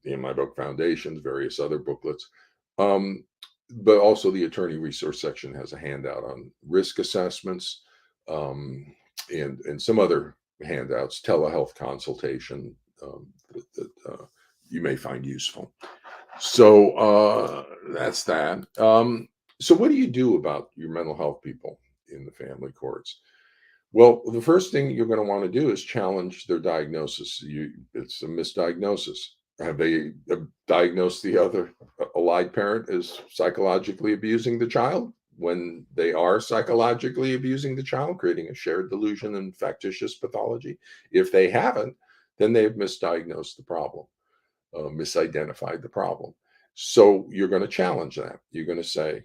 in my book Foundations, various other booklets. But also the attorney resource section has a handout on risk assessments, and some other handouts, telehealth consultation, that you may find useful. So that's that. So what do you do about your mental health people in the family courts? Well, the first thing you're going to want to do is challenge their diagnosis. It's a misdiagnosis. Have they diagnosed the other allied parent as psychologically abusing the child when they are psychologically abusing the child, creating a shared delusion and factitious pathology? If they haven't, then they've misdiagnosed the problem, misidentified the problem. So you're going to challenge that. You're going to say,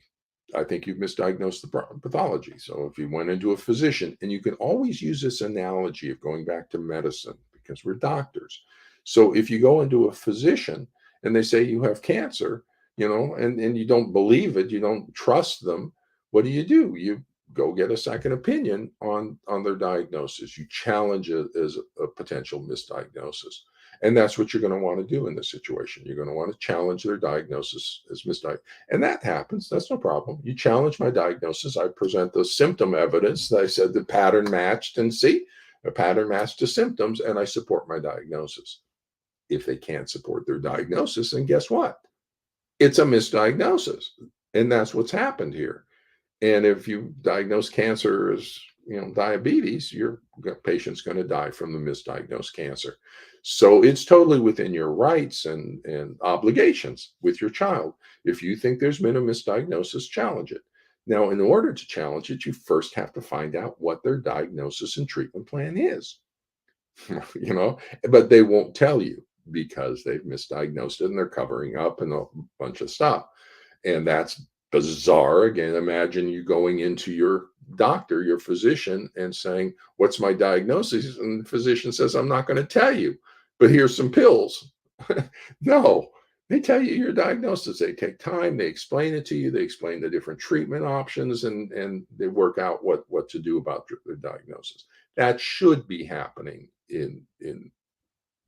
I think you've misdiagnosed the pathology. So if you went into a physician, and you can always use this analogy of going back to medicine because we're doctors. So if you go into a physician and they say you have cancer, and you don't believe it, you don't trust them, what do? You go get a second opinion on their diagnosis. You challenge it as a potential misdiagnosis. And that's what you're going to want to do in this situation. You're going to want to challenge their diagnosis as misdiagnosed. And that happens. That's no problem. You challenge my diagnosis. I present the symptom evidence that I said the pattern matched, and see, a pattern matched to symptoms, and I support my diagnosis. If they can't support their diagnosis, then guess what? It's a misdiagnosis. And that's what's happened here. And if you diagnose cancer as diabetes, your patient's going to die from the misdiagnosed cancer. So it's totally within your rights and obligations with your child. If you think there's been a misdiagnosis, challenge it. Now, in order to challenge it, you first have to find out what their diagnosis and treatment plan is. But they won't tell you because they've misdiagnosed it and they're covering up and a bunch of stuff. And that's bizarre. Again, imagine you going into your doctor, your physician, and saying, what's my diagnosis? And the physician says, I'm not going to tell you, but here's some pills. No, they tell you your diagnosis. They take time, they explain it to you, they explain the different treatment options, and they work out what to do about the diagnosis. That should be happening in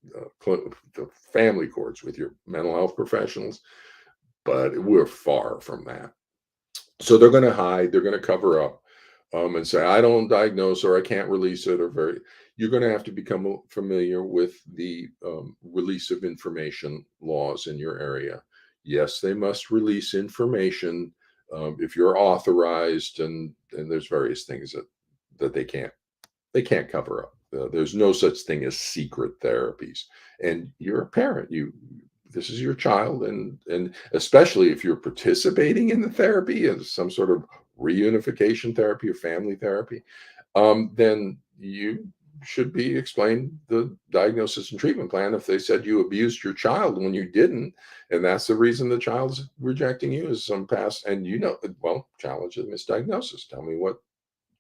the family courts with your mental health professionals, but we're far from that. So they're going to hide, they're going to cover up, and say, I don't diagnose, or I can't release it, or you're going to have to become familiar with the release of information laws in your area. Yes, they must release information if you're authorized, and there's various things that they can't cover up. There's no such thing as secret therapies. And you're a parent. This is your child, and especially if you're participating in the therapy as some sort of reunification therapy or family therapy, then you should be explained the diagnosis and treatment plan. If they said you abused your child when you didn't, and that's the reason the child's rejecting you, is some past, and well, challenge the misdiagnosis. Tell me what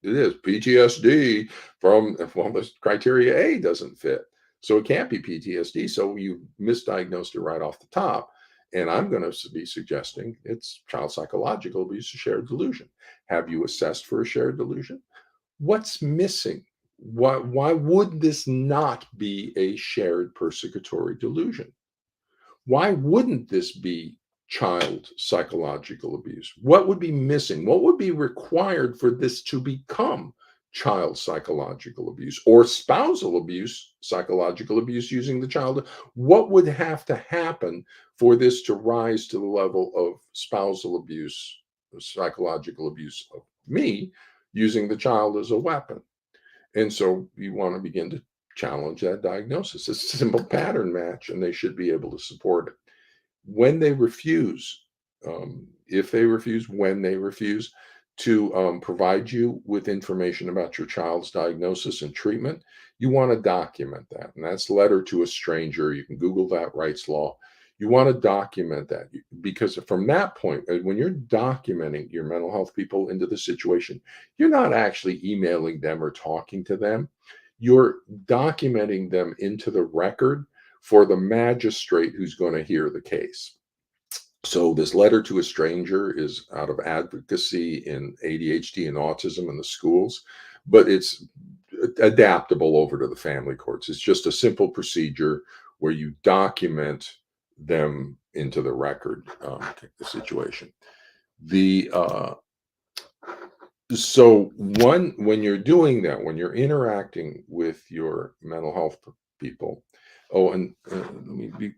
it is. PTSD from, well, the criteria A doesn't fit. So it can't be PTSD. So you misdiagnosed it right off the top. And I'm going to be suggesting it's child psychological abuse, a shared delusion. Have you assessed for a shared delusion? What's missing? Why would this not be a shared persecutory delusion? Why wouldn't this be child psychological abuse? What would be missing? What would be required for this to become child psychological abuse or spousal abuse, psychological abuse using the child? What would have to happen for this to rise to the level of spousal abuse, psychological abuse of me using the child as a weapon? And so you want to begin to challenge that diagnosis. It's a simple pattern match, and they should be able to support it. When they refuse, if they refuse, when they refuse to provide you with information about your child's diagnosis and treatment, you want to document that. And that's letter to a stranger. You can Google that, Wright's Law. You want to document that because from that point, when you're documenting your mental health people into the situation, you're not actually emailing them or talking to them. You're documenting them into the record for the magistrate who's going to hear the case. So this letter to a stranger is out of advocacy in ADHD and autism in the schools, but it's adaptable over to the family courts. It's just a simple procedure where you document them into the record, the situation. The So when you're doing that, when you're interacting with your mental health people, oh, and let me be,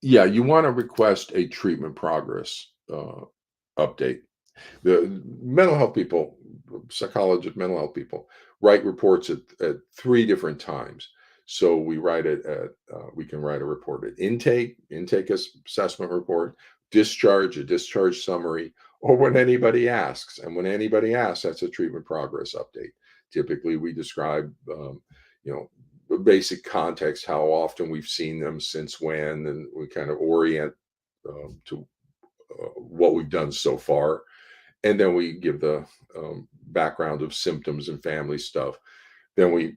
yeah, you want to request a treatment progress update. The mental health people, psychologists, mental health people write reports at three different times. So we write it at, we can write a report at intake assessment report, discharge, a discharge summary, or when anybody asks. And when anybody asks, that's a treatment progress update. Typically, we describe, you know, the basic context, how often we've seen them, since when, and we kind of orient to what we've done so far, and then we give the background of symptoms and family stuff. Then we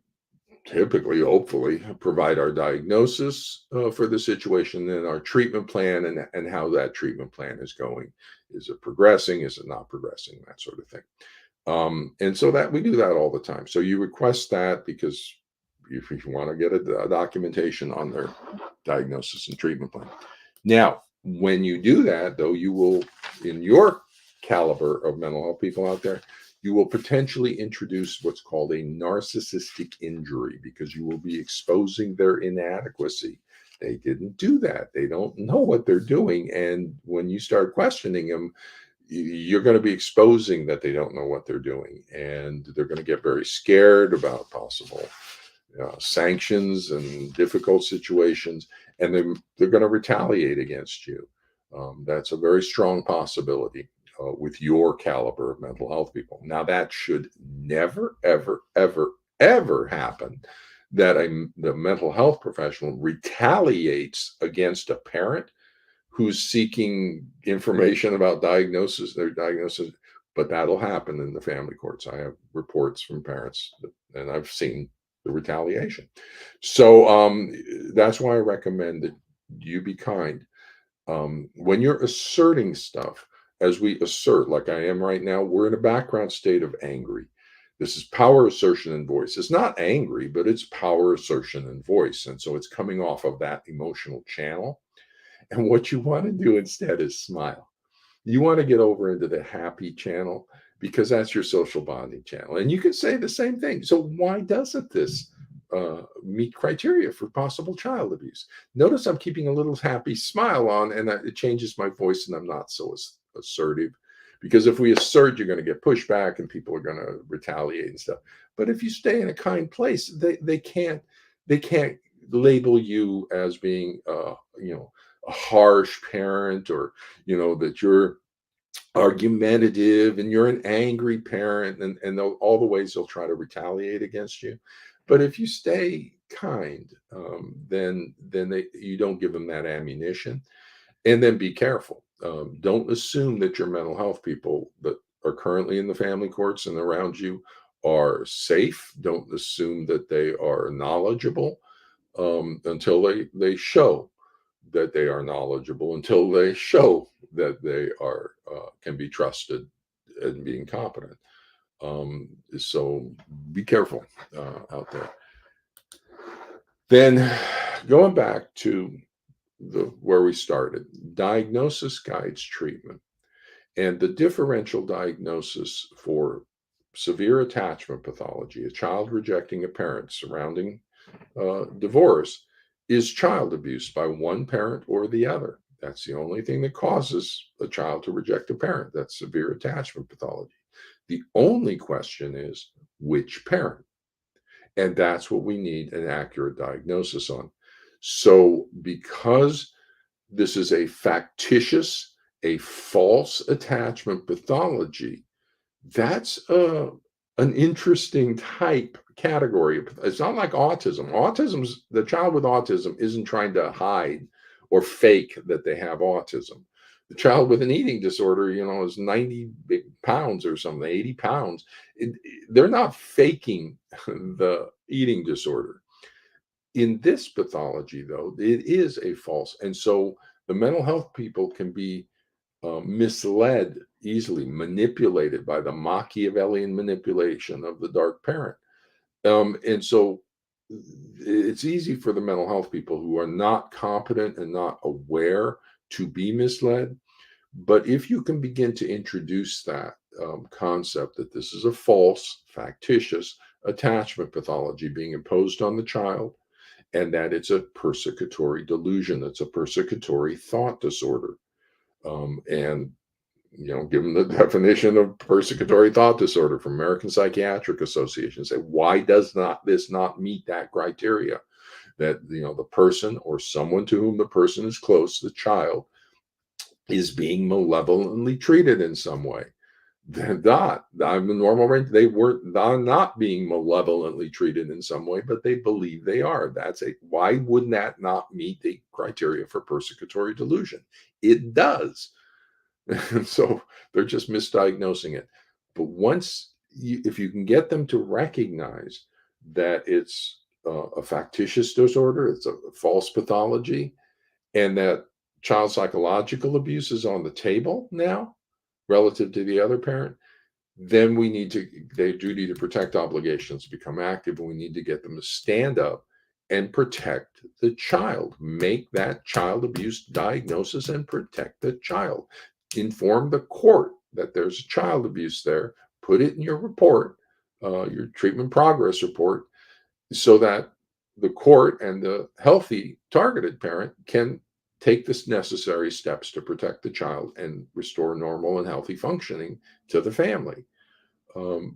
typically, hopefully, provide our diagnosis for the situation, and our treatment plan, and how that treatment plan is going. Is it progressing? Is it not progressing? That sort of thing. And so that we do that all the time. So you request that because if you want to get a documentation on their diagnosis and treatment plan. Now, when you do that, though, you will, in your caliber of mental health people out there, you will potentially introduce what's called a narcissistic injury because you will be exposing their inadequacy. They didn't do that. They don't know what they're doing. And when you start questioning them, you're going to be exposing that they don't know what they're doing. And they're going to get very scared about possible sanctions and difficult situations, and they're going to retaliate against you. That's a very strong possibility with your caliber of mental health people. Now, that should never, ever, ever, ever happen, that the mental health professional retaliates against a parent who's seeking information about their diagnosis. But that'll happen in the family courts. I have reports from parents, and I've seen the retaliation. So that's why I recommend that you be kind. When you're asserting stuff, as we assert, like I am right now, we're in a background state of angry. This is power assertion and voice. It's not angry, but it's power assertion and voice. And so it's coming off of that emotional channel. And what you want to do instead is smile. You want to get over into the happy channel because that's your social bonding channel. And you can say the same thing. So why doesn't this meet criteria for possible child abuse? Notice I'm keeping a little happy smile on, and it changes my voice, and I'm not so assertive. Because if we assert, you're going to get pushback and people are going to retaliate and stuff. But if you stay in a kind place, they can't label you as being a harsh parent, or that you're argumentative and you're an angry parent, and all the ways they'll try to retaliate against you. But if you stay kind, then you don't give them that ammunition. And then be careful. Don't assume that your mental health people that are currently in the family courts and around you are safe. Don't assume that they are knowledgeable, until they show that they are knowledgeable, until they show that they are can be trusted and being competent. So be careful out there. Then going back to the where we started, diagnosis guides treatment. And the differential diagnosis for severe attachment pathology, a child rejecting a parent surrounding divorce, is child abuse by one parent or the other. That's the only thing that causes a child to reject a parent. That's severe attachment pathology. The only question is which parent. And that's what we need an accurate diagnosis on. So, because this is a factitious, a false attachment pathology, that's an interesting type category. It's not like autism. Autism's the child with autism isn't trying to hide or fake that they have autism. The child with an eating disorder, is 90 pounds or something, 80 pounds. They're not faking the eating disorder. In this pathology, though, it is a false. And so the mental health people can be misled, easily manipulated by the Machiavellian manipulation of the dark parent. And so it's easy for the mental health people who are not competent and not aware to be misled. But if you can begin to introduce that concept that this is a false, factitious attachment pathology being imposed on the child, and that it's a persecutory delusion, it's a persecutory thought disorder. And give them the definition of persecutory thought disorder from American Psychiatric Association. Say, why does not this not meet that criteria? That the person or someone to whom the person is close, the child, is being malevolently treated in some way. They're not. I'm the normal range. They're not being malevolently treated in some way, but they believe they are. Why wouldn't that not meet the criteria for persecutory delusion? It does. So they're just misdiagnosing it. But if you can get them to recognize that it's a factitious disorder, it's a false pathology, and that child psychological abuse is on the table now relative to the other parent, then they do need to protect obligations, become active, and we need to get them to stand up and protect the child. Make that child abuse diagnosis and protect the child. Inform the court that there's child abuse there. Put it in your report, your treatment progress report, so that the court and the healthy targeted parent can take the necessary steps to protect the child and restore normal and healthy functioning to the family.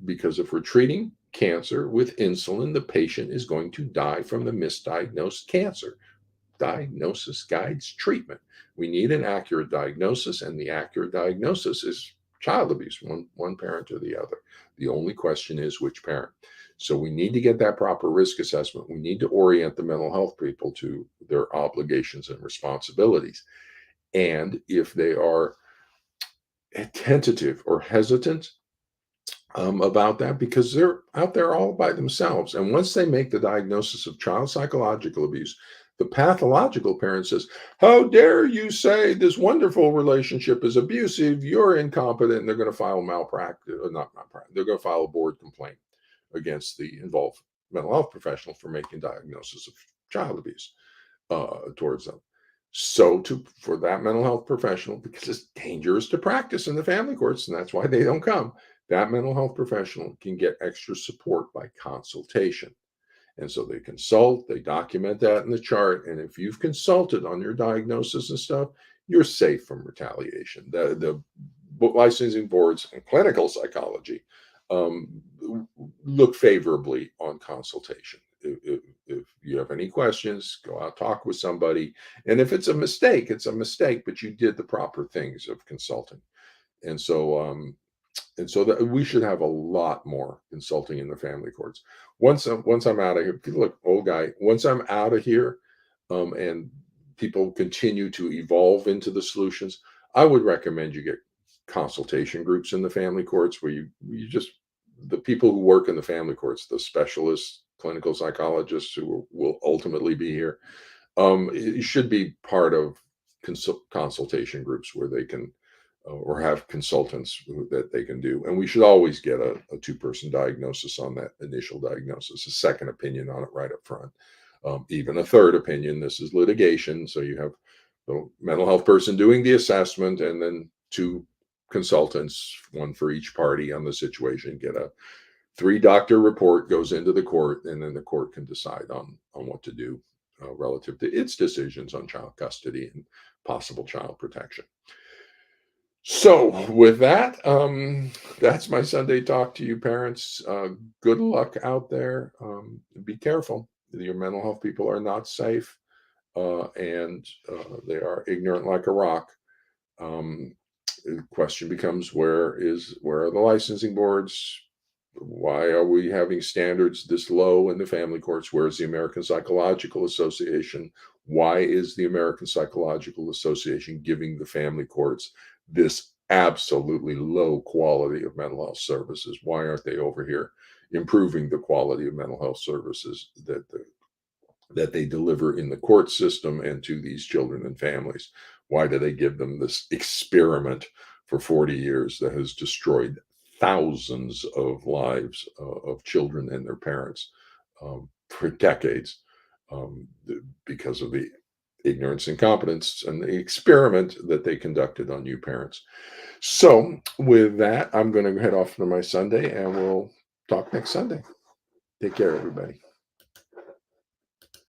Because if we're treating cancer with insulin, the patient is going to die from the misdiagnosed cancer. Diagnosis guides treatment. We need an accurate diagnosis, and the accurate diagnosis is child abuse, one parent or the other. The only question is which parent. So we need to get that proper risk assessment. We need to orient the mental health people to their obligations and responsibilities. And if they are tentative or hesitant about that, because they're out there all by themselves. And once they make the diagnosis of child psychological abuse, the pathological parent says, how dare you say this wonderful relationship is abusive? You're incompetent. And they're going to file malpractice, or not malpractice, they're going to file a board complaint against the involved mental health professional for making diagnosis of child abuse towards them. So for that mental health professional, because it's dangerous to practice in the family courts, and that's why they don't come, that mental health professional can get extra support by consultation. And so they consult, they document that in the chart. And if you've consulted on your diagnosis and stuff, you're safe from retaliation. The licensing boards and clinical psychology look favorably on consultation. If you have any questions, go out, talk with somebody. And if it's a mistake, it's a mistake, but you did the proper things of consulting. And so, that we should have a lot more consulting in the family courts. Once I'm out of here, people look, old guy. Once I'm out of here, and people continue to evolve into the solutions, I would recommend you get consultation groups in the family courts where you just the people who work in the family courts, the specialists, clinical psychologists who will ultimately be here, it should be part of consultation groups where they can or have consultants that they can do. And we should always get a two-person diagnosis on that initial diagnosis, a second opinion on it right up front, even a third opinion. This is litigation, so you have the mental health person doing the assessment, and then two consultants, one for each party on the situation. Get a three-doctor report, goes into the court, and then the court can decide on what to do relative to its decisions on child custody and possible child protection. So, with that, that's my Sunday talk to you, parents. Good luck out there. Be careful. Your mental health people are not safe, and they are ignorant like a rock. Um, the question becomes, where are the licensing boards? Why are we having standards this low in the family courts? Where's the American Psychological Association? Why is the American Psychological Association giving the family courts this absolutely low quality of mental health services? Why aren't they over here improving the quality of mental health services that they deliver in the court system and to these children and families? Why do they give them this experiment for 40 years that has destroyed thousands of lives of children and their parents for decades, because of the ignorance, incompetence, and the experiment that they conducted on you parents? So, with that, I'm going to head off to my Sunday, and we'll talk next Sunday. Take care, everybody.